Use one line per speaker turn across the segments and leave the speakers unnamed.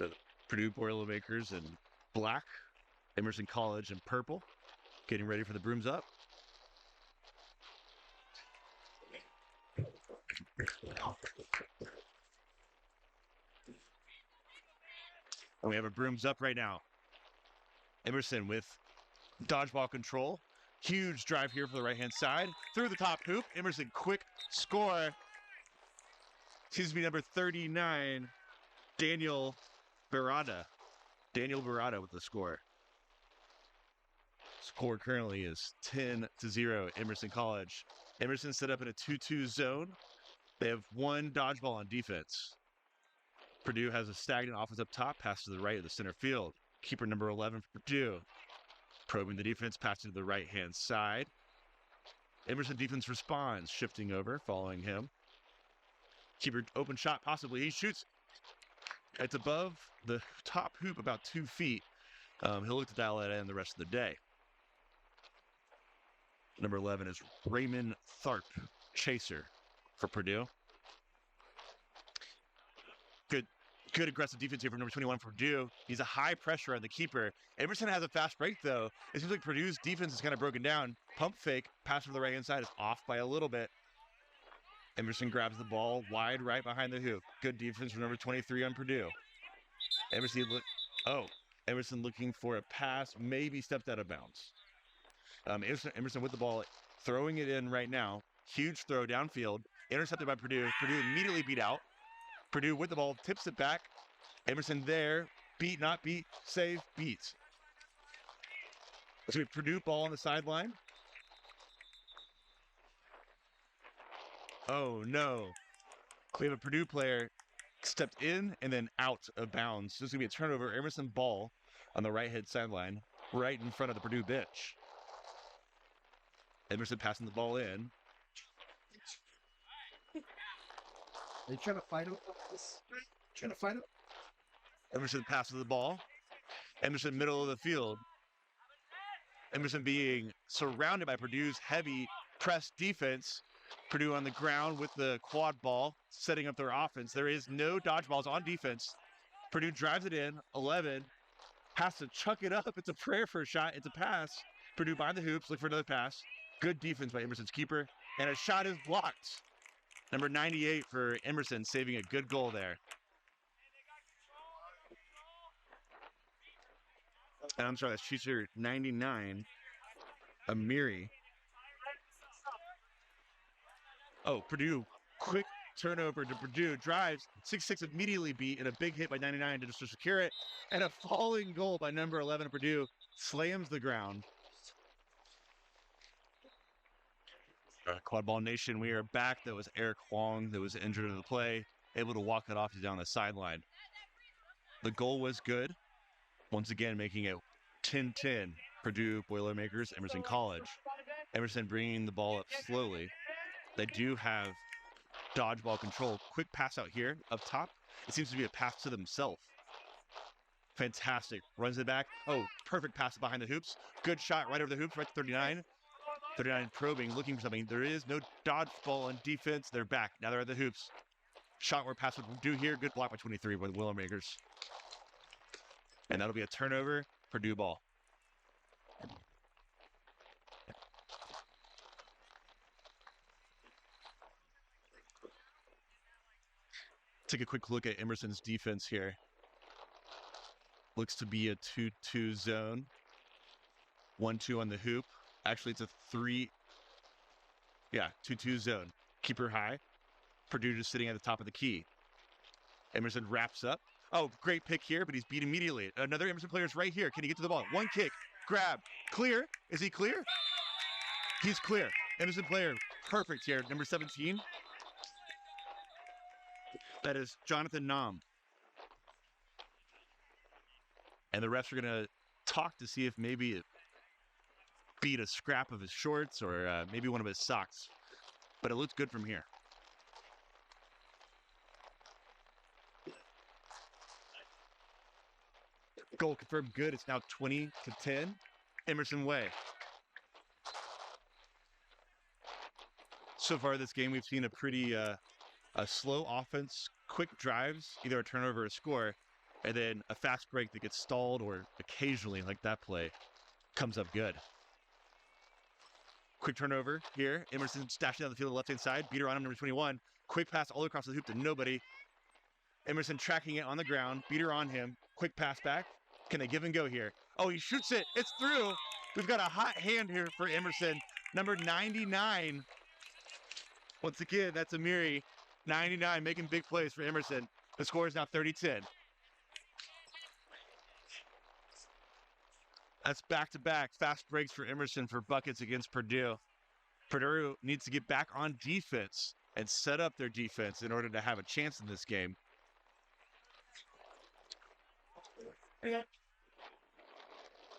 So Purdue Boilermakers in black, Emerson College in purple, getting ready for the brooms up. And we have our brooms up right now. Emerson with dodgeball control. Huge drive here for the right-hand side. Through the top hoop. Emerson, quick score. Seems to be number 39, Daniel Barada. Daniel Barada with the score. Score currently is 10-0, Emerson College. Emerson set up in a 2-2 zone. They have one dodgeball on defense. Purdue has a stagnant offense up top, pass to the right of the center field. Keeper number 11 for Purdue. Probing the defense, passing to the right-hand side. Emerson defense responds, shifting over, following him. Keeper open shot, possibly. He shoots. It's above the top hoop about 2 feet. He'll look to dial that in the rest of the day. Number 11 is Raymond Tharp, chaser for Purdue. Good aggressive defense here from number 21 for Purdue. He's a high pressure on the keeper. Emerson has a fast break, though. It seems like Purdue's defense is kind of broken down. Pump fake, pass to the right-hand side is off by a little bit. Emerson grabs the ball wide right behind the hoop. Good defense from number 23 on Purdue. Emerson looking for a pass, maybe stepped out of bounds. Emerson with the ball, throwing it in right now. Huge throw downfield, intercepted by Purdue. Purdue immediately beat out. Purdue with the ball, tips it back. Emerson there, beat, not beat, save, beats. So we have Purdue ball on the sideline. Oh no. We have a Purdue player stepped in and then out of bounds. This is going to be a turnover. Emerson ball on the right-hand sideline, right in front of the Purdue bench. Emerson passing the ball in.
Are you trying to fight him? Trying to fight him?
Emerson passes the ball. Emerson middle of the field. Emerson being surrounded by Purdue's heavy press defense. Purdue on the ground with the quad ball, setting up their offense. There is no dodgeballs on defense. Purdue drives it in, 11. Has to chuck it up. It's a prayer for a shot. It's a pass. Purdue behind the hoops, look for another pass. Good defense by Emerson's keeper. And a shot is blocked. Number 98 for Emerson, saving a good goal there. And I'm sorry, that's shooter 99, Amiri. Oh, Purdue, quick turnover to Purdue, drives, 6-6 immediately beat, and a big hit by 99 to just secure it. And a falling goal by number 11 of Purdue slams the ground. Quadball Nation, we are back. That was Eric Huang that was injured in the play, able to walk it off down the sideline. The goal was good. Once again, making it 10-10. Purdue Boilermakers, Emerson College. Emerson bringing the ball up slowly. They do have dodgeball control. Quick pass out here up top. It seems to be a pass to themselves. Fantastic. Runs it back. Oh, perfect pass behind the hoops. Good shot right over the hoops, right to 39. 39 probing, looking for something. There is no dodgeball on defense. They're back. Now they're at the hoops. Shot where pass would do here. Good block by 23 by the Boilermakers. And that'll be a turnover. Purdue ball. Take a quick look at Emerson's defense here. Looks to be a 2-2 zone. 1-2 on the hoop. Actually, it's a 3. Yeah, 2-2 zone. Keeper high. Purdue just sitting at the top of the key. Emerson wraps up. Oh, great pick here, but he's beat immediately. Another Emerson player is right here. Can he get to the ball? One kick. Grab. Clear. Is he clear? He's clear. Emerson player. Perfect here. Number 17. That is Jonathan Nam. And the refs are going to talk to see if maybe it beat a scrap of his shorts or maybe one of his socks. But it looks good from here. Goal confirmed good. It's now 20-10. Emerson way. So far this game, we've seen a pretty a slow offense, quick drives, either a turnover or a score. And then a fast break that gets stalled or occasionally, like that play, comes up good. Quick turnover here. Emerson dashing down the field on the left-hand side. Beater on him, number 21. Quick pass all across the hoop to nobody. Emerson tracking it on the ground. Beater on him. Quick pass back. Can they give and go here? Oh, he shoots it. It's through. We've got a hot hand here for Emerson. Number 99. Once again, that's Amiri. 99 making big plays for Emerson. The score is now 30-10. That's back-to-back fast breaks for Emerson for buckets against Purdue. Purdue needs to get back on defense and set up their defense in order to have a chance in this game.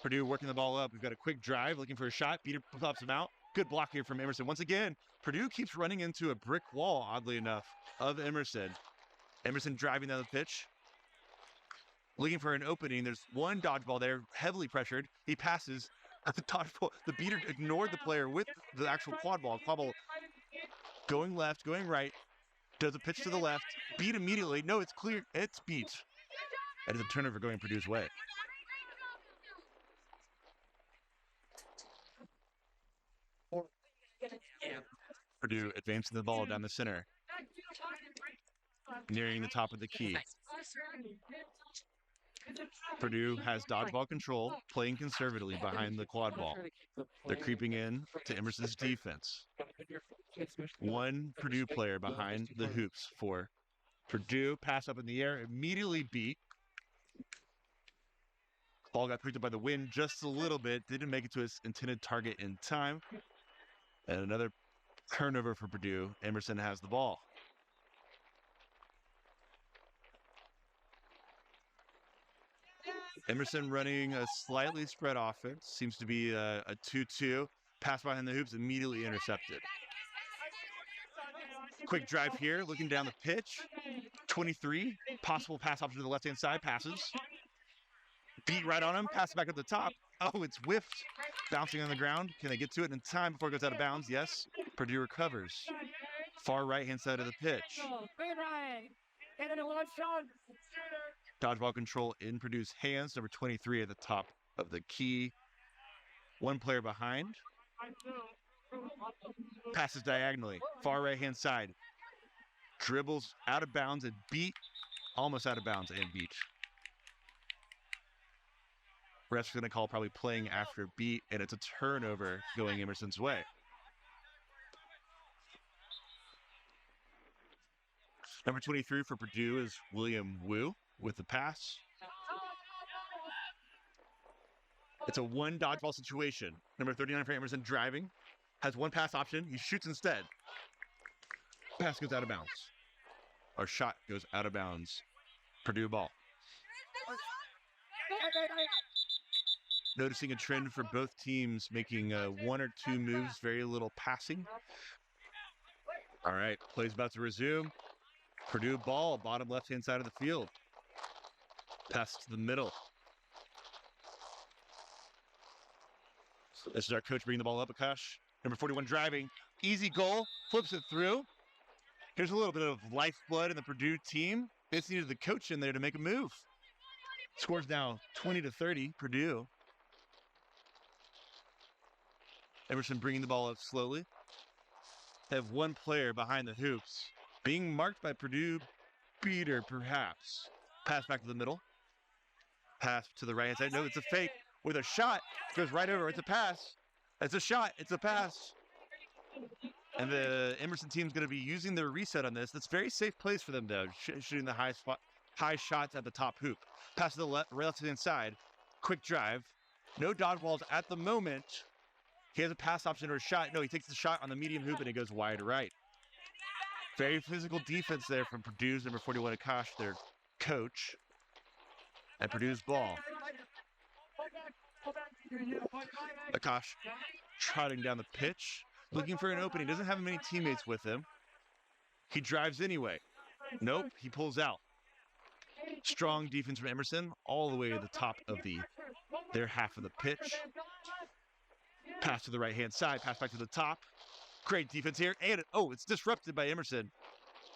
Purdue working the ball up. We've got a quick drive, looking for a shot. Beater pops him out. Good block here from Emerson. Once again, Purdue keeps running into a brick wall, oddly enough, of Emerson. Emerson driving down the pitch. Looking for an opening. There's one dodgeball there, heavily pressured. He passes. The dodgeball, the beater ignored the player with the actual quad ball. Quad ball going left, going right. Does a pitch to the left. Beat immediately. No, it's clear. It's beat. That is a turnover going Purdue's way. Purdue advancing the ball down the center. Nearing the top of the key. Purdue has dodgeball control, playing conservatively behind the quad ball. They're creeping in to Emerson's defense. One Purdue player behind the hoops for Purdue. Pass up in the air, immediately beat. Ball got picked up by the wind just a little bit. Didn't make it to its intended target in time. And another turnover for Purdue. Emerson has the ball. Emerson running a slightly spread offense. Seems to be a 2-2. Pass behind the hoops, immediately intercepted. Quick drive here, looking down the pitch. 23. Possible pass option to the left-hand side. Passes. Beat right on him. Pass back at the top. Oh, it's whiffed. Bouncing on the ground. Can they get to it in time before it goes out of bounds? Yes. Purdue recovers. Far right-hand side of the pitch. Dodgeball control in Purdue's hands. Number 23 at the top of the key. One player behind. Passes diagonally. Far right-hand side. Dribbles out of bounds and beat. Almost out of bounds and beat. Ref's going to call probably playing after beat, and it's a turnover going Emerson's way. Number 23 for Purdue is William Wu with the pass. It's a one dodgeball situation. Number 39 for Emerson driving. Has one pass option. He shoots instead. Pass goes out of bounds. Or shot goes out of bounds. Purdue ball. Noticing a trend for both teams making one or two moves, very little passing. All right, play's about to resume. Purdue ball, bottom left-hand side of the field. Pass to the middle. This is our coach bringing the ball up, Akash. Number 41 driving. Easy goal, flips it through. Here's a little bit of lifeblood in the Purdue team. They just needed the coach in there to make a move. Scores now 20-30, Purdue. Emerson bringing the ball up slowly. They have one player behind the hoops. Being marked by Purdue beater, perhaps. Pass back to the middle. Pass to the right-hand side. No, it's a fake with a shot. Goes right over. It's a pass. It's a shot. It's a pass. And the Emerson team's going to be using their reset on this. That's very safe place for them, though. Shooting the high shots at the top hoop. Pass to the left-hand side. Quick drive. No dodgeballs at the moment. He has a pass option or a shot. No, he takes the shot on the medium hoop and it goes wide right. Very physical defense there from Purdue's number 41, Akash, their coach. And Purdue's ball. Akash trotting down the pitch, looking for an opening. Doesn't have many teammates with him. He drives anyway. Nope, he pulls out. Strong defense from Emerson, all the way to the top of their half of the pitch. Pass to the right-hand side, pass back to the top. Great defense here, and it's disrupted by Emerson.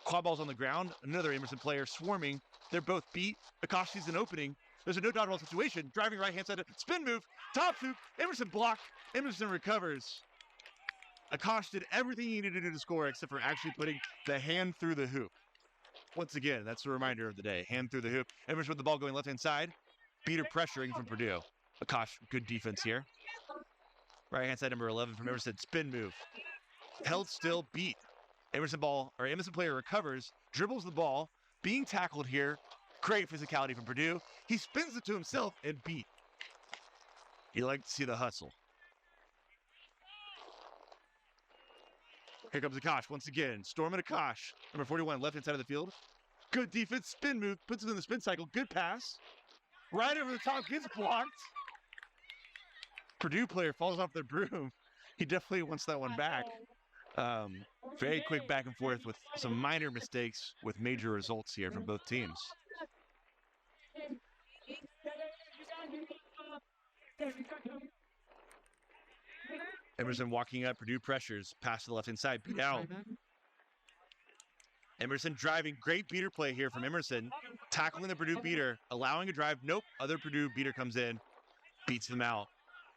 Quad ball's on the ground. Another Emerson player swarming. They're both beat. Akash sees an opening. There's a no dodgeball situation. Driving right-hand side, spin move, top hoop. Emerson block. Emerson recovers. Akash did everything he needed to do to score except for actually putting the hand through the hoop. Once again, that's a reminder of the day. Hand through the hoop. Emerson with the ball going left-hand side. Beater pressuring from Purdue. Akash, good defense here. Right-hand side, number 11 from Emerson. Spin move. Held still, beat. Emerson player recovers, dribbles the ball, being tackled here. Great physicality from Purdue. He spins it to himself and beat. You like to see the hustle. Here comes Akash once again. Storming Akash. Number 41, left-hand side of the field. Good defense, spin move, puts it in the spin cycle. Good pass. Right over the top, gets blocked. Purdue player falls off their broom. He definitely wants that one back. Very quick back and forth with some minor mistakes with major results here from both teams. Emerson walking up, Purdue pressures, pass to the left-hand side, beat out. Emerson driving, great beater play here from Emerson, tackling the Purdue beater, allowing a drive. Nope, other Purdue beater comes in, beats them out.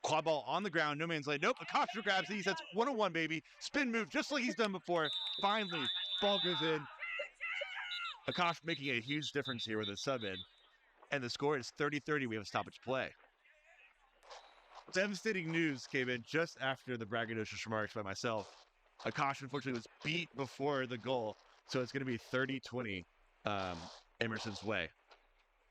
Quad ball on the ground, no man's land. Nope, Akash grabs these. That's 101, baby. Spin move, just like he's done before. Finally, ball goes in. Akash making a huge difference here with a sub in. And the score is 30-30. We have a stoppage play. Devastating news came in just after the braggadocious remarks by myself. Akash, unfortunately, was beat before the goal. So it's going to be 30-20 Emerson's way.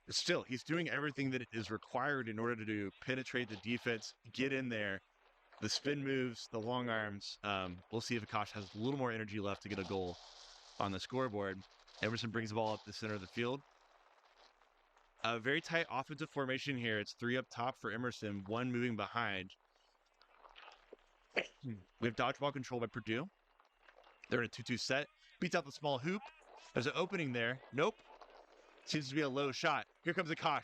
Still, he's doing everything that is required in order to penetrate the defense, get in there, the spin moves, the long arms. We'll see if Akash has a little more energy left to get a goal on the scoreboard. Emerson brings the ball up the center of the field. A very tight offensive formation here. It's 3 up top for Emerson, 1 moving behind. We have dodgeball control by Purdue. They're in a 2-2 set. Beats out the small hoop. There's an opening there. Nope. Seems to be a low shot. Here comes Akash.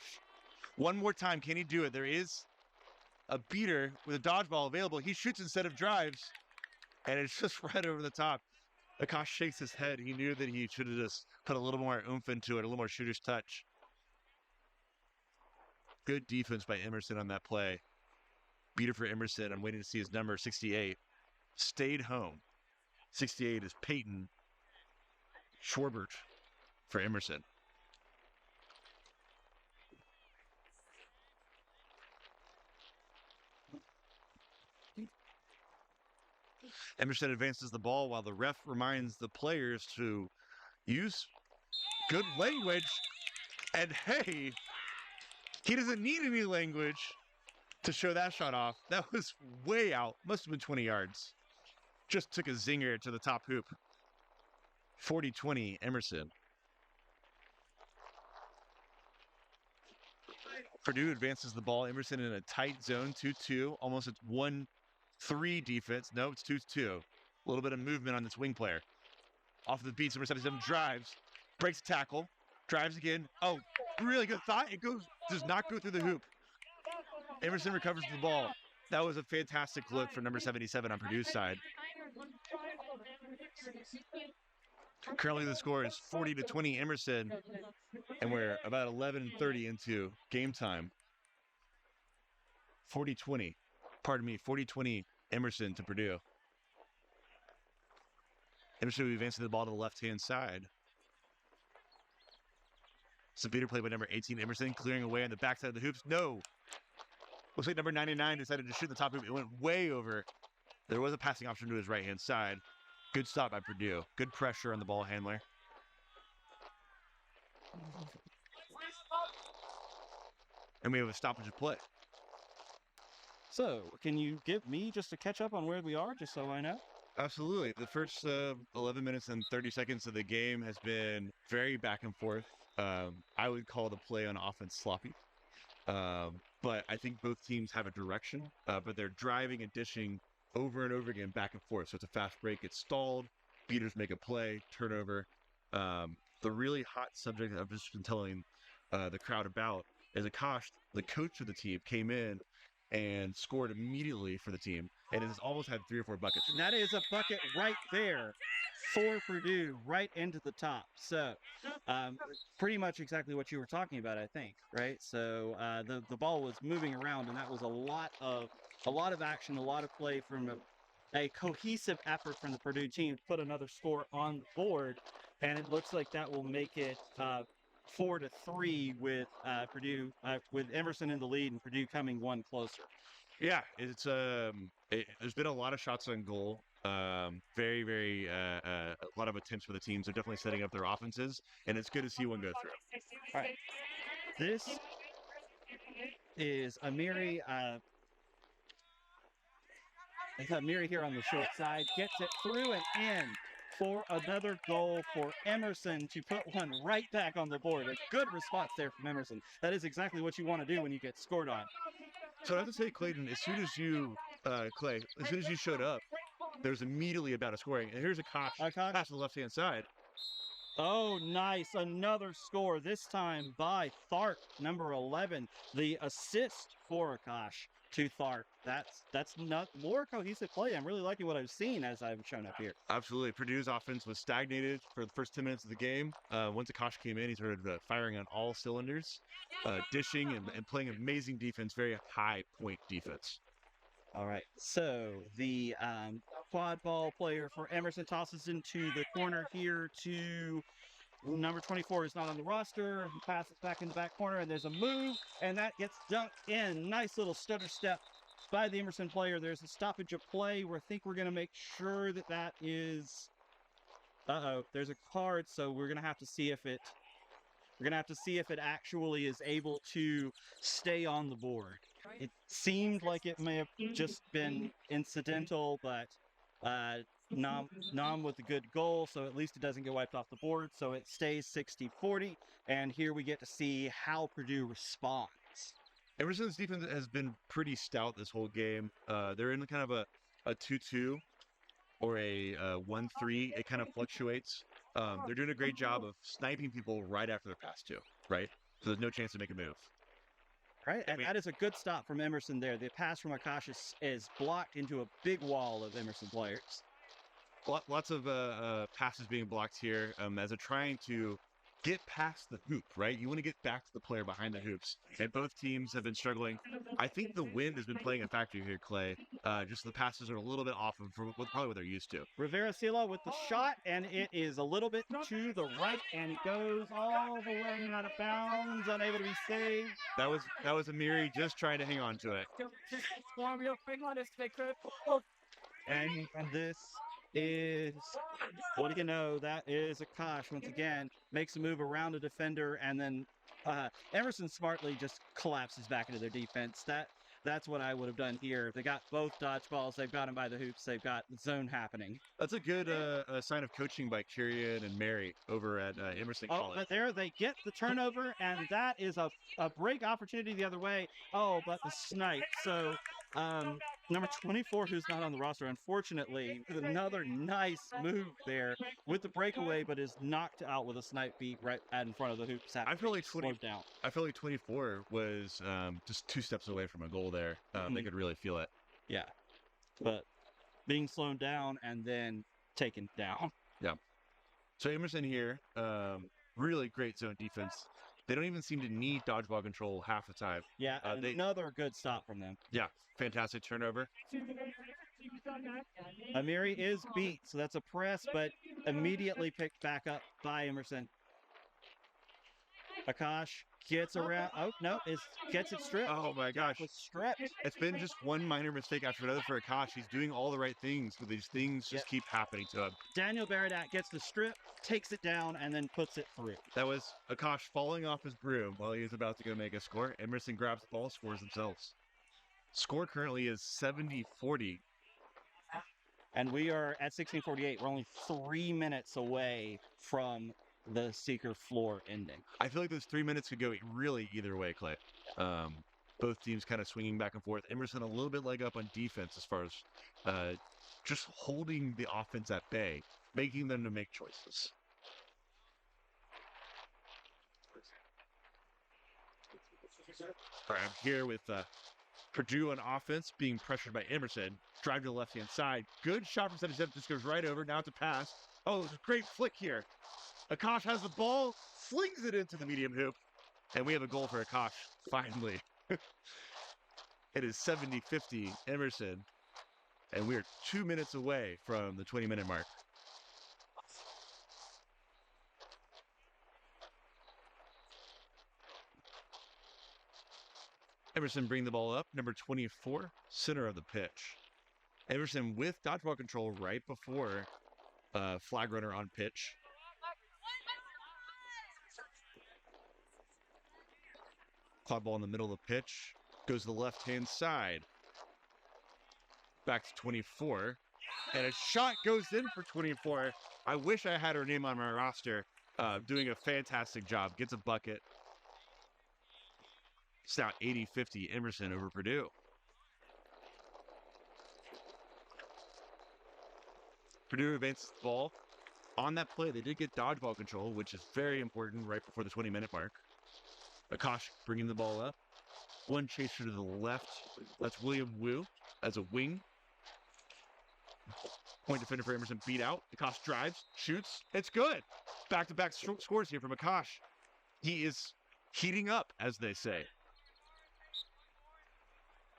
One more time. Can he do it? There is a beater with a dodgeball available. He shoots instead of drives. And it's just right over the top. Akash shakes his head. He knew that he should have just put a little more oomph into it, a little more shooter's touch. Good defense by Emerson on that play. Beater for Emerson. I'm waiting to see his number, 68. Stayed home. 68 is Peyton Schwarbert for Emerson. Emerson advances the ball while the ref reminds the players to use good language. And hey, he doesn't need any language to show that shot off. That was way out. Must have been 20 yards. Just took a zinger to the top hoop. 40-20 Emerson. Purdue advances the ball. Emerson in a tight zone, 2-2. Almost a 1-3 defense. No, it's 2-2. A little bit of movement on this wing player. Off the beats, number 77 drives. Breaks tackle. Drives again. Oh, really good thought. It does not go through the hoop. Emerson recovers the ball. That was a fantastic look for number 77 on Purdue's side. Currently the score is 40-20 Emerson, and we're about 11:30 into game time. 40-20 Emerson to Purdue. Emerson will be advancing the ball to the left-hand side. It's a beater play by number 18 Emerson, clearing away on the backside of the hoops. No! Looks like number 99 decided to shoot the top hoop. It went way over. There was a passing option to his right-hand side. Good stop by Purdue. Good pressure on the ball handler. And we have a stoppage of play.
So, can you give me just a catch up on where we are, just so I know?
Absolutely. The first 11 minutes and 30 seconds of the game has been very back and forth. I would call the play on offense sloppy. But I think both teams have a direction, but they're driving and dishing over and over again, back and forth. So it's a fast break. It's stalled. Beaters make a play, turnover. The really hot subject that I've just been telling the crowd about is Akash, the coach of the team, came in and scored immediately for the team, and has almost had 3 or 4 buckets.
And that is a bucket right there for Purdue, right into the top. So, pretty much exactly what you were talking about, I think, right? So the ball was moving around, and that was a lot of action, a lot of play from a cohesive effort from the Purdue team to put another score on the board, and it looks like that will make it 4-3 with Purdue, with Emerson in the lead and Purdue coming one closer.
Yeah, it's there's been a lot of shots on goal. Very, very a lot of attempts for the teams. They're definitely setting up their offenses, and it's good to see one go through.
All right, this is Amiri. Amiri here on the short side gets it through and in for another goal for Emerson to put one right back on the board. A good response there from Emerson. That is exactly what you want to do when you get scored on.
So I have to say, Clayton, as soon as you, Clay, as soon as you showed up, there's immediately about a scoring. And here's a pass to the left-hand side.
Oh, nice. Another score, this time by Tharp, number 11. The assist for Akash to Tharp. That's not more cohesive play. I'm really liking what I've seen as I've shown up here.
Absolutely. Purdue's offense was stagnated for the first 10 minutes of the game. Once Akash came in, he started firing on all cylinders, dishing and playing amazing defense, very high point defense.
All right, so the quad ball player for Emerson tosses into the corner here to number 24, is not on the roster. He passes back in the back corner, and there's a move, and that gets dunked in. Nice little stutter step by the Emerson player. There's a stoppage of play. I think we're going to make sure that is... there's a card, so we're going to have to see if it... We're going to have to see if it actually is able to stay on the board. It seemed like it may have just been incidental, but Nam with a good goal, so at least it doesn't get wiped off the board, so it stays 60-40, and here we get to see how Purdue responds.
Emerson's defense has been pretty stout this whole game. They're in kind of a 2-2 or a 1-3. It kind of fluctuates. They're doing a great job of sniping people right after their pass too, right? So there's no chance to make a move.
Right, and that is a good stop from Emerson there. The pass from Akash is blocked into a big wall of Emerson players.
Lots of passes being blocked here as they're trying to get past the hoop, right? You want to get back to the player behind the hoops. And both teams have been struggling. I think the wind has been playing a factor here, Clay. Just the passes are a little bit off of probably what they're used to.
Rivera Sila with the shot, and it is a little bit to the right, and it goes all the way out of bounds, unable to be saved.
That was Amiri just trying to hang on to it.
And this is, what do you know, that is Akash once again, makes a move around a defender, and then Emerson smartly just collapses back into their defense. That's what I would have done here. They got both dodgeballs, they've got them by the hoops, they've got zone happening.
That's a good sign of coaching by Kyrian and Mary over at Emerson College.
Oh, but there they get the turnover, and that is a break opportunity the other way. Oh, but the snipe. So number 24, who's not on the roster, unfortunately, with another nice move there with the breakaway, but is knocked out with a snipe beat right in front of the hoops.
I feel like 24 was just 2 steps away from a goal there. They could really feel it.
Yeah, but being slowed down and then taken down.
Yeah. So Emerson here, really great zone defense. They don't even seem to need dodgeball control half the time.
Yeah, another good stop from them.
Yeah, fantastic turnover.
Amiri is beat, so that's a press, but immediately picked back up by Emerson. Akash gets around. Oh, no, gets it stripped.
Oh, my gosh.
It was stripped.
It's been just one minor mistake after another for Akash. He's doing all the right things, but these things just keep happening to him.
Daniel Baradat gets the strip, takes it down, and then puts it through.
That was Akash falling off his broom while he was about to go make a score. Emerson grabs the ball, scores themselves. Score currently is 70-40.
And we are at 16:48. We're only 3 minutes away from the Seeker floor ending.
I feel like those 3 minutes could go really either way, Clay. Both teams kind of swinging back and forth. Emerson a little bit leg up on defense as far as just holding the offense at bay, making them to make choices. All right, I'm here with Purdue on offense being pressured by Emerson. Drive to the left-hand side. Good shot from 77. Just goes right over. Now it's a pass. Oh, it's a great flick here. Akash has the ball, slings it into the medium hoop, and we have a goal for Akash, finally. It is 70-50 Emerson, and we are 2 minutes away from the 20-minute mark. Emerson bring the ball up, number 24, center of the pitch. Emerson with dodgeball control right before flag runner on pitch. Quad ball in the middle of the pitch, goes to the left-hand side. Back to 24, and a shot goes in for 24. I wish I had her name on my roster. Doing a fantastic job, gets a bucket. It's now 80-50 Emerson over Purdue. Purdue advances the ball. On that play, they did get dodgeball control, which is very important right before the 20-minute mark. Akash bringing the ball up. One chaser to the left. That's William Wu as a wing. Point defender for Emerson beat out. Akash drives, shoots. It's good. Back-to-back scores here from Akash. He is heating up, as they say.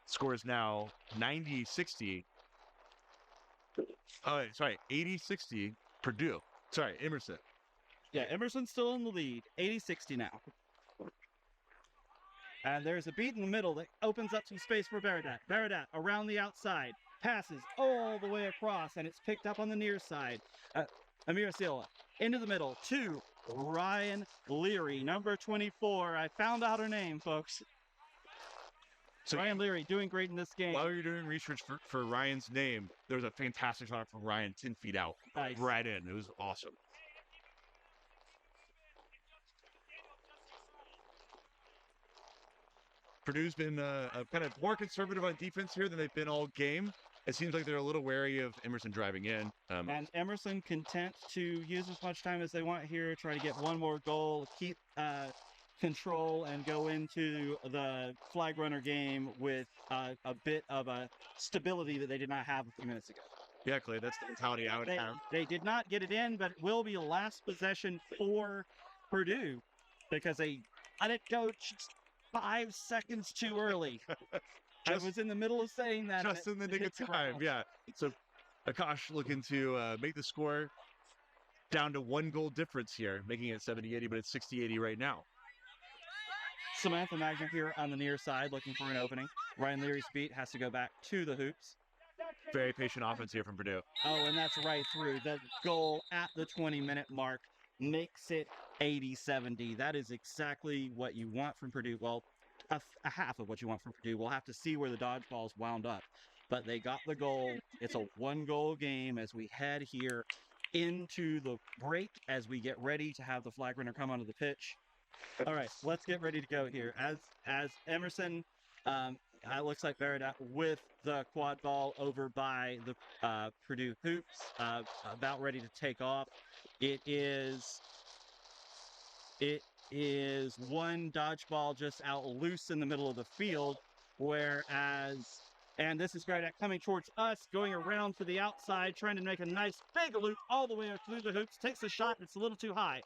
Score is now 90-60. Oh, sorry, 80-60 Purdue. Sorry, Emerson.
Yeah, Emerson's still in the lead, 80-60 now. And there's a beat in the middle that opens up some space for Baradat. Baradat around the outside, passes all the way across, and it's picked up on the near side. Amir Silla into the middle to Ryan Leary, number 24. I found out her name, folks. So Ryan Leary doing great in this game.
While you're doing research for Ryan's name, there was a fantastic shot from Ryan 10 feet out.
Nice.
Right in. It was awesome. Purdue's been kind of more conservative on defense here than they've been all game. It seems like they're a little wary of Emerson driving in.
And Emerson content to use as much time as they want here, try to get one more goal, keep control, and go into the flag runner game with a bit of a stability that they did not have a few minutes ago.
Yeah, Clay, that's the mentality I would have.
They did not get it in, but it will be last possession for Purdue because they let it go just 5 seconds too early. I was in the middle of saying that.
Just in the nick of time, yeah. So Akash looking to make the score down to 1 goal difference here, making it 70-80, but it's 60-80 right now.
Samantha Magna here on the near side looking for an opening. Ryan Leary's beat has to go back to the hoops.
Very patient offense here from Purdue.
Oh, and that's right through. The goal at the 20-minute mark makes it 80-70. That is exactly what you want from Purdue. Well, a half of what you want from Purdue. We'll have to see where the dodgeballs wound up. But they got the goal. It's a 1-goal game as we head here into the break as we get ready to have the flag runner come onto the pitch. All right, let's get ready to go here. As Emerson, it looks like Baradat with the quad ball over by the Purdue hoops, about ready to take off. It is one dodgeball just out loose in the middle of the field, and this is Baradat coming towards us, going around to the outside, trying to make a nice big loop all the way through the hoops, takes a shot, it's a little too high.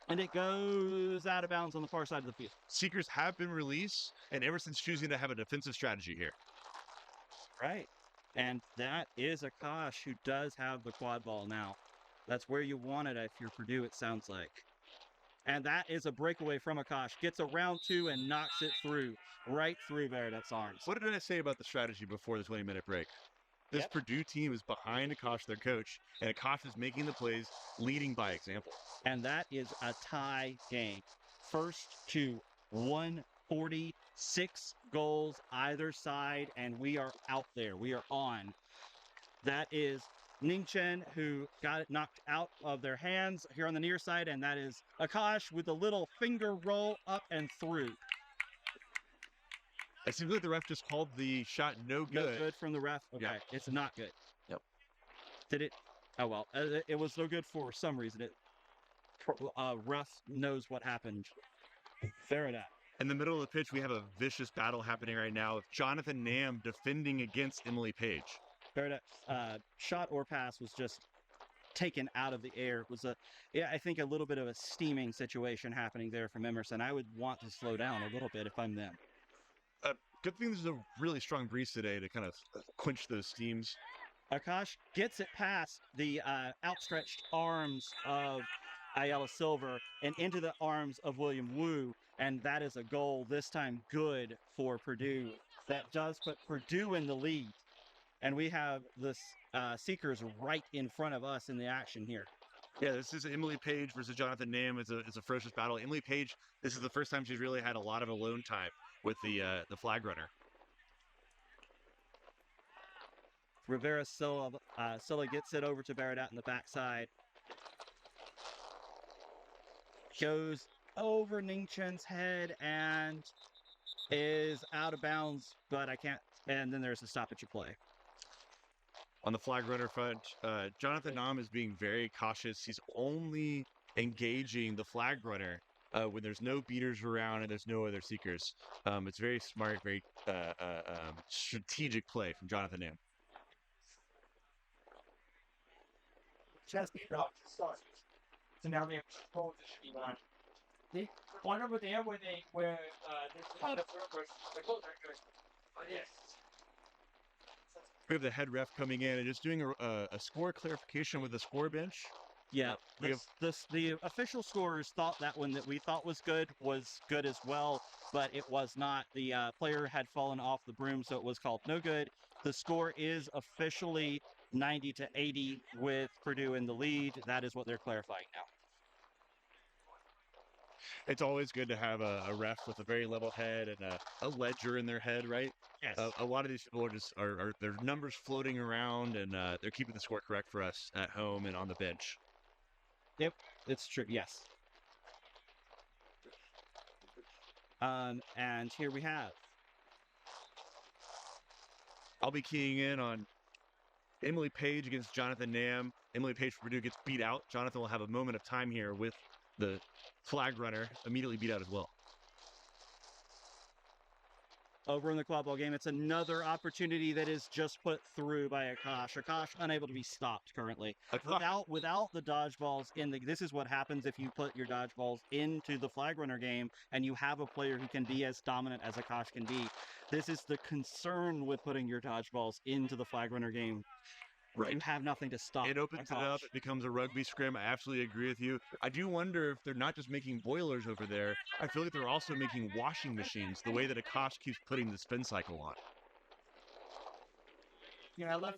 And it goes out of bounds on the far side of the field.
Seekers have been released, and Emerson's choosing to have a defensive strategy here.
Right. And that is Akash, who does have the quad ball now. That's where you want it if you're Purdue, it sounds like. And that is a breakaway from Akash. Gets around 2 and knocks it through, right through Baradat's arms.
What did I say about the strategy before the 20-minute break? This Purdue team is behind Akash, their coach, and Akash is making the plays, leading by example.
And that is a tie game. First to 146 goals either side, and we are out there. We are on. That is Ningchen, who got it knocked out of their hands here on the near side, and that is Akash with a little finger roll up and through.
It seems like the ref just called the shot no good.
No good from the ref? Okay,
yeah.
It's not good.
Yep.
Did it? Oh, well, it was no good for some reason. Ref knows what happened. Baradat
In the middle of the pitch, we have a vicious battle happening right now. Jonathan Nam defending against Emily Page.
Shot or pass was just taken out of the air. It was I think a little bit of a steaming situation happening there from Emerson. I would want to slow down a little bit if I'm them.
Good thing there's a really strong breeze today to kind of quench those steams.
Akash gets it past the outstretched arms of Ayala Silver and into the arms of William Wu, and that is a goal, this time good for Purdue. That does put Purdue in the lead, and we have the Seekers right in front of us in the action here.
Yeah, this is Emily Page versus Jonathan Nam. It's a ferocious battle. Emily Page, this is the first time she's really had a lot of alone time with the flag runner.
Rivera Silla gets it over to Baradat in the backside. Goes over Ningchen's head and is out of bounds, but I can't. And then there's a stoppage of play.
On the flag runner front, Jonathan Nam is being very cautious. He's only engaging the flag runner when there's no beaters around and there's no other seekers. It's very smart, very strategic play from Jonathan Nam.
Just dropped the start. So now they have control the should be done. The one over there where there's a lot of workers, the goals are good. But yes.
We have the head ref coming in and just doing a score clarification with the score bench.
Yeah,
We have-
the official scorers thought that one that we thought was good as well, but it was not. The player had fallen off the broom, so it was called no good. The score is officially 90-80 with Purdue in the lead. That is what they're clarifying now.
It's always good to have a ref with a very level head and a ledger in their head, right?
Yes.
A lot of these people are just are their numbers floating around, and they're keeping the score correct for us at home and on the bench.
Yep, it's true. Yes. And here we have.
I'll be keying in on Emily Page against Jonathan Nam. Emily Page for Purdue gets beat out. Jonathan will have a moment of time here with the flag runner immediately beat out as well.
Over in the quadball game, it's another opportunity that is just put through by Akash. Akash unable to be stopped currently. Without the dodgeballs in the, this is what happens if you put your dodgeballs into the flag runner game and you have a player who can be as dominant as Akash can be. This is the concern with putting your dodgeballs into the flag runner game.
Right.
You have nothing to stop.
It opens it up. It becomes a rugby scrim. I absolutely agree with you. I do wonder if they're not just making boilers over there. I feel like they're also making washing machines, the way that Akash keeps putting the spin cycle on.
Yeah, I love.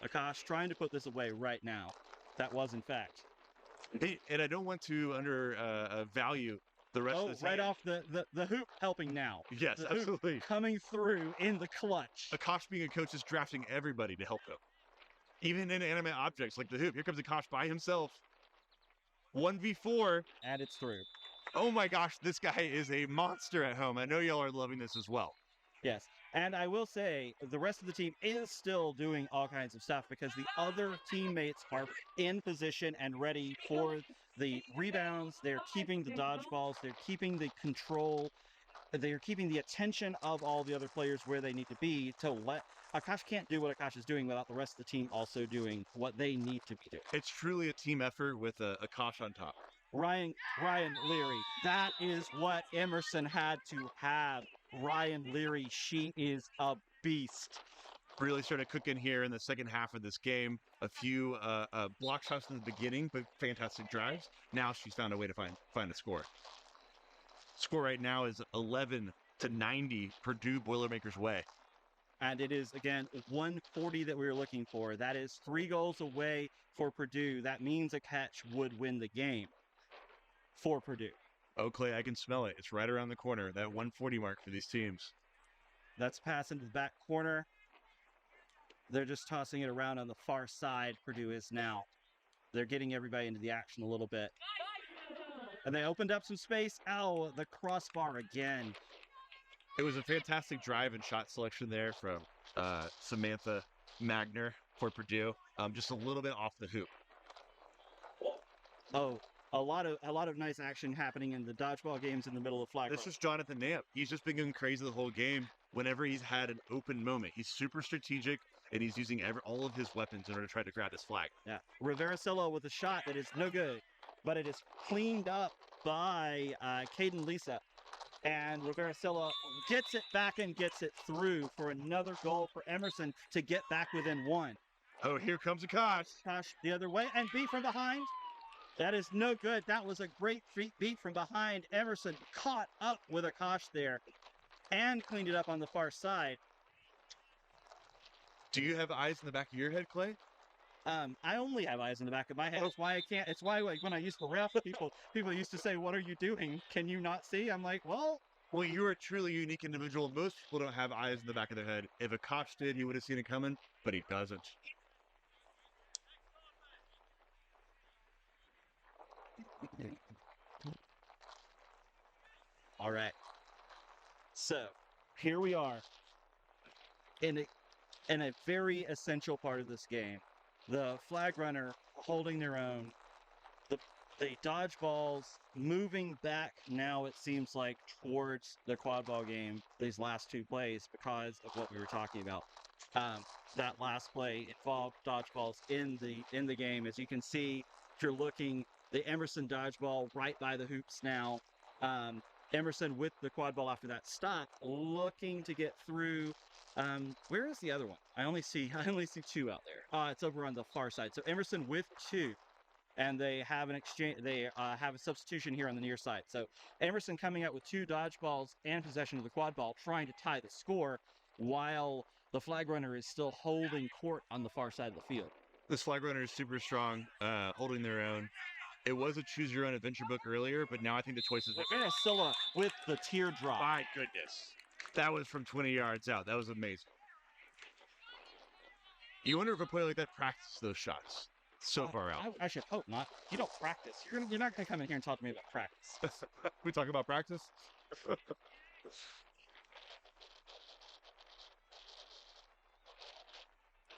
Akash trying to put this away right now. That was in fact.
Hey, and I don't want to undervalue the rest of the
Right
team.
off the hoop helping now.
Yes,
The hoop
absolutely.
coming through in the clutch.
Akash being a coach is drafting everybody to help him. Even inanimate objects like the hoop. Here comes Akash by himself. 1v4.
And it's through.
Oh my gosh, this guy is a monster at home. I know y'all are loving this as well.
Yes. And I will say the rest of the team is still doing all kinds of stuff because the other teammates are in position and ready for the rebounds. They're keeping the dodgeballs. They're keeping the control. They're keeping the attention of all the other players where they need to be to let Akash can't do what Akash is doing without the rest of the team also doing what they need to be doing.
It's truly a team effort with Akash on top.
Ryan Leary, that is what Emerson had to have. Ryan Leary, she is a beast.
Really started cooking here in the second half of this game. A few block shots in the beginning, but fantastic drives. Now she's found a way to find a score. Score right now is 11-90 Purdue Boilermakers way.
And it is, again, 140 that we were looking for. That is 3 goals away for Purdue. That means a catch would win the game for Purdue.
Oh, Clay, I can smell it. It's right around the corner, that 140 mark for these teams.
That's pass into the back corner. They're just tossing it around on the far side, Purdue is now. They're getting everybody into the action a little bit. And they opened up some space. Ow, the crossbar again.
It was a fantastic drive and shot selection there from Samantha Magner for Purdue. Just a little bit off the hoop.
a lot of nice action happening in the dodgeball games in the middle of flag.
That's just Jonathan Knapp. He's just been going crazy the whole game. Whenever he's had an open moment, he's super strategic, and he's using all of his weapons in order to try to grab this flag.
Yeah, Rivera-Sillo with a shot that is no good, but it is cleaned up by Caden Lisa. And Rivera-Sillo gets it back and gets it through for another goal for Emerson to get back within one.
Oh, here comes Akash.
Akash the other way, and beat from behind. That is no good. That was a great beat from behind. Emerson caught up with Akash there and cleaned it up on the far side.
Do you have eyes in the back of your head, Clay?
I only have eyes in the back of my head. It's why I can't. It's why, like, when I used to ref, people used to say, "What are you doing? Can you not see?" I'm like, well,
you're a truly unique individual. Most people don't have eyes in the back of their head. If Akash did, he would have seen it coming, but he doesn't.
All right. So here we are in a very essential part of this game. The flag runner holding their own. The dodgeballs moving back now, it seems like, towards the quadball game these last two plays because of what we were talking about. That last play involved dodgeballs in the game. As you can see, if you're looking, the Emerson dodgeball right by the hoops now. Emerson with the quad ball after that stop, looking to get through. Where is the other one? I only see two out there. It's over on the far side. So Emerson with two, and they have an exchange. They have a substitution here on the near side. So Emerson coming out with two dodgeballs and possession of the quad ball, trying to tie the score, while the flag runner is still holding court on the far side of the field.
This flag runner is super strong, holding their own. It was a choose-your-own adventure book earlier, but now I think the choice is...
Rivera-Sillo with the teardrop.
My goodness. That was from 20 yards out. That was amazing. You wonder if a player like that practices those shots so far out.
I should hope not. You don't practice. You're not going to come in here and talk to me about practice.
We talk about practice?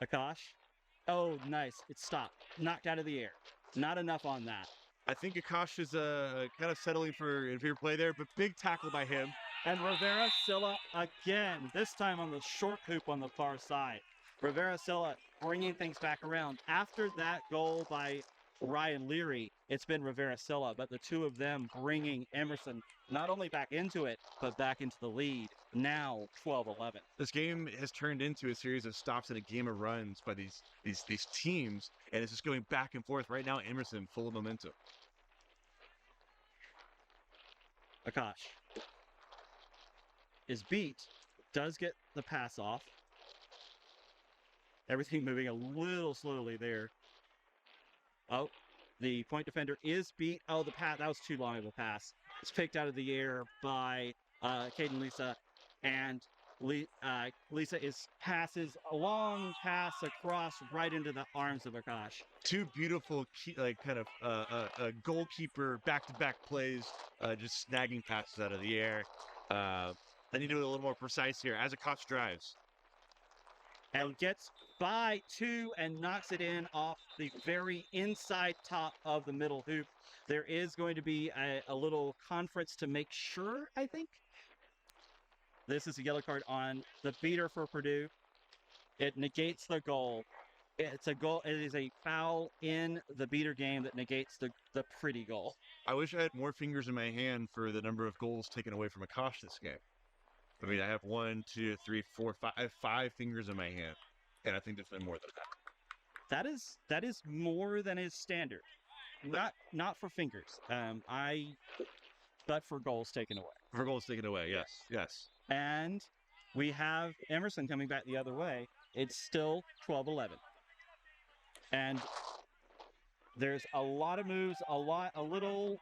Akash. Oh, nice. It stopped. Knocked out of the air. Not enough on that.
I think Akash is kind of settling for inferior play there, but big tackle by him.
And Rivera-Sillo again, this time on the short hoop on the far side. Rivera-Sillo bringing things back around. After that goal by Ryan Leary, it's been Rivera-Sillo, but the two of them bringing Emerson not only back into it, but back into the lead. Now 12-11.
This game has turned into a series of stops and a game of runs by these teams, and it's just going back and forth. Right now, Emerson full of momentum.
Akash is beat, does get the pass off. Everything moving a little slowly there. Oh, the point defender is beat. Oh, the pass, that was too long of a pass. It's picked out of the air by Caden Lisa, and Lisa passes a long pass across right into the arms of Akash.
Two beautiful, goalkeeper back-to-back plays, just snagging passes out of the air. They need to be a little more precise here as Akash drives.
And gets by two and knocks it in off the very inside top of the middle hoop. There is going to be a little conference to make sure, I think. This is a yellow card on the beater for Purdue. It negates the goal. It's a goal. It is a foul in the beater game that negates the pretty goal.
I wish I had more fingers in my hand for the number of goals taken away from Akash this game. I mean, I have 1, 2, 3, 4, 5. I have 5 fingers in my hand, and I think there's been more than that.
That is more than is standard. Not for fingers. But for goals taken away.
For goals taken away, yes.
And we have Emerson coming back the other way. It's still 12-11. And there's a lot of moves, the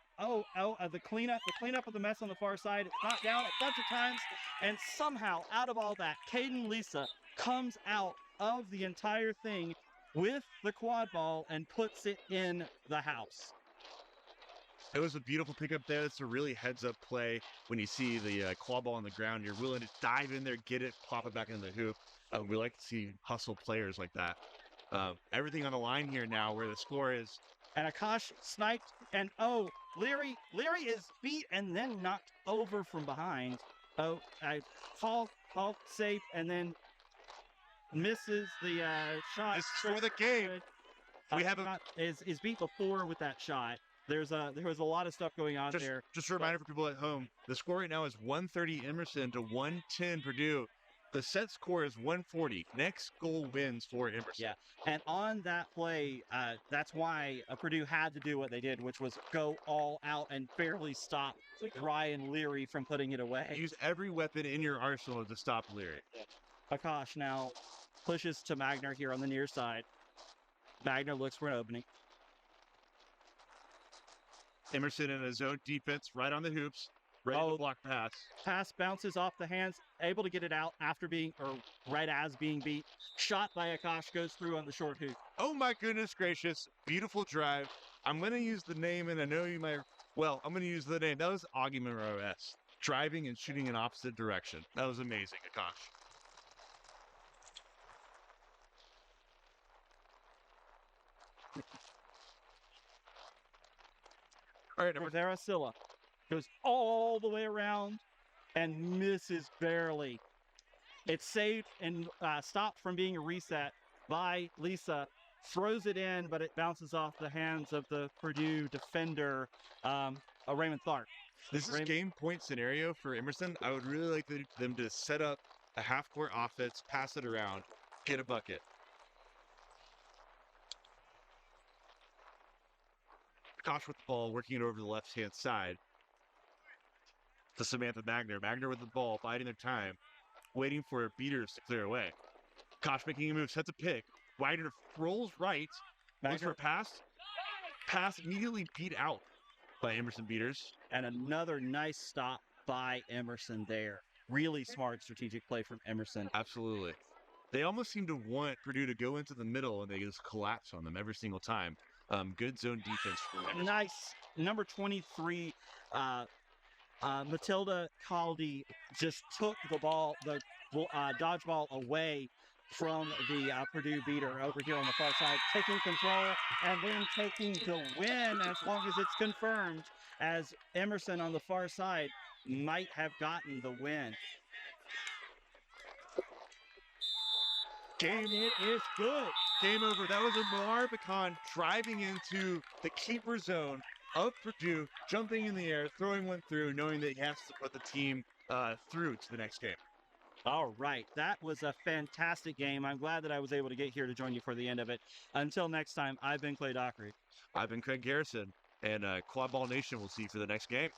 cleanup of the mess on the far side. It's knocked down a bunch of times, and somehow, out of all that, Caden Lisa comes out of the entire thing with the quad ball and puts it in the house.
It was a beautiful pickup there. It's a really heads-up play. When you see the quad ball on the ground, you're willing to dive in there, get it, plop it back in the hoop. We like to see hustle players like that. Everything on the line here now, where the score is
And Akash sniped, and oh, Leary is beat and then knocked over from behind. Oh, I call safe, and then misses the shot.
This is for the game. We have a
is beat before with that shot. There was a lot of stuff going on there.
Just a reminder for people at home: the score right now is 130 Emerson to 110 Purdue. The set score is 140. Next goal wins for Emerson.
Yeah, and on that play, that's why Purdue had to do what they did, which was go all out and barely stop Ryan Leary from putting it away.
Use every weapon in your arsenal to stop Leary.
Akash now pushes to Magner here on the near side. Magner looks for an opening.
Emerson in a zone defense right on the hoops. Ready to block pass.
Pass bounces off the hands, able to get it out after being, or right as being beat. Shot by Akash goes through on the short hoop.
Oh my goodness gracious. Beautiful drive. I'm going to use the name, and I know you might, well, I'm going to use the name. That was Augie Monroe-S. Driving and shooting in opposite direction. That was amazing, Akash. All right, number
Veracilla goes all the way around and misses barely. It's saved and stopped from being a reset by Lisa. Throws it in, but it bounces off the hands of the Purdue defender, Raymond Clark.
This is game point scenario for Emerson. I would really like them to set up a half-court offense, pass it around, get a bucket. Kosh with the ball, working it over to the left-hand side to Samantha Magner. Magner with the ball, biding their time, waiting for beaters to clear away. Kosh making a move, sets a pick. Widener rolls right, looks for a pass. Pass immediately beat out by Emerson beaters.
And another nice stop by Emerson there. Really smart strategic play from Emerson.
Absolutely. They almost seem to want Purdue to go into the middle, and they just collapse on them every single time. Good zone defense for Emerson.
Nice. Number 23, Matilda Caldi just took the ball, the dodgeball away from the Purdue beater over here on the far side, taking control and then taking the win as long as it's confirmed, as Emerson on the far side might have gotten the win.
Game,
it is good.
Game over. That was Amar Bakan driving into the keeper zone of Purdue, jumping in the air, throwing one through, knowing that he has to put the team through to the next game.
All right. That was a fantastic game. I'm glad that I was able to get here to join you for the end of it. Until next time, I've been Clay Dockery.
I've been Craig Garrison, and Quadball Nation will see you for the next game.